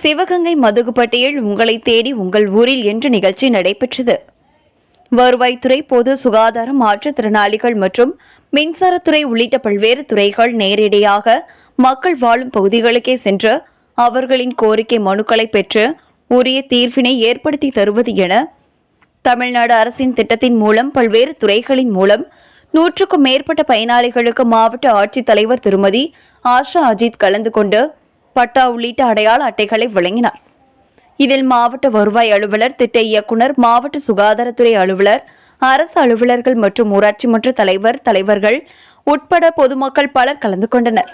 சிவகங்கை மதுகுப்பட்டியில் உங்களை தேடி உங்கள் ஊரில் என்ற நிகழ்ச்சி நடைபெற்றது. வருவாய்த்துறை, பொது சுகாதாரம், மாற்றுத்திறனாளிகள் மற்றும் மின்சாரத்துறை உள்ளிட்ட பல்வேறு துறைகள் நேரடியாக மக்கள் வாழும் பகுதிகளுக்கே சென்று அவர்களின் கோரிக்கை மனுக்களை பெற்று உரிய தீர்வினை ஏற்படுத்தி தருவது என தமிழ்நாடு அரசின் திட்டத்தின் மூலம் பல்வேறு துறைகளின் மூலம் 100க்கும் மேற்பட்ட பயனாளிகளுக்கு மாவட்ட ஆட்சித்தலைவர் திருமதி ஆஷா அஜித் கலந்து கொண்டு பட்டா உள்ளிட்ட அடையாள அட்டைகளை வழங்கினார். இதில் மாவட்ட வருவாய் அலுவலர், திட்ட இயக்குநர், மாவட்ட சுகாதாரத்துறை அலுவலர், அரசு அலுவலர்கள் மற்றும் ஊராட்சி மன்ற தலைவர்கள் உட்பட பொதுமக்கள் பலர் கலந்து கொண்டனர்.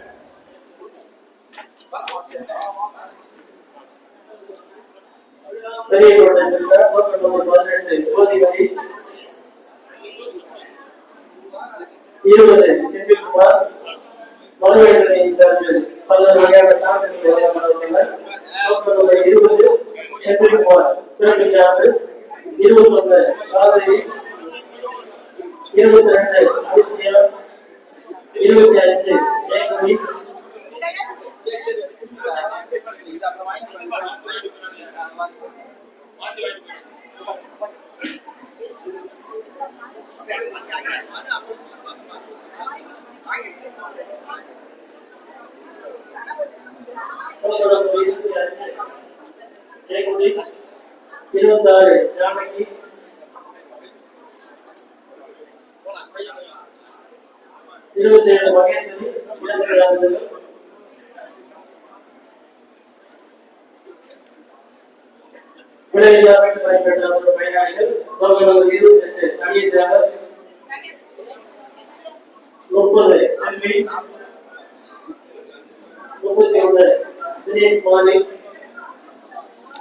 ஜானகி, 27 மகேஸ்வரி, விளையாட்டு பயன்பெற்ற பயனாளிகள் 28 தனியார் 30 செல்வி, 31 தினேஷ் மாலி,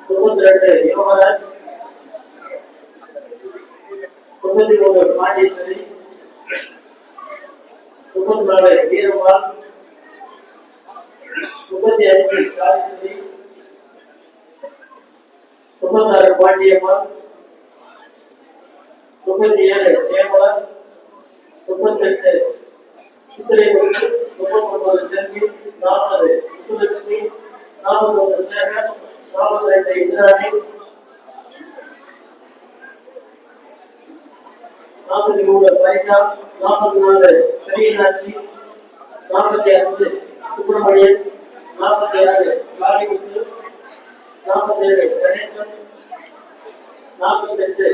32 யோகராஜ், 33 மாஜேஸ்வரி, 34 வீரம்மாள், 35 காளீஸ்வரி, 36 பாண்டியம்மாள், 37 ஜெயமலா, 38 சித்திரைமுத்து, 39 செல்வி, 40 முத்துலட்சுமி, 41 சேகர், 42 இந்திராணி, 43 பரிகா, 44 பெரியநாச்சி, 45 சுப்பிரமணியன், 46 காளிமுத்து, 47 கணேசன், 48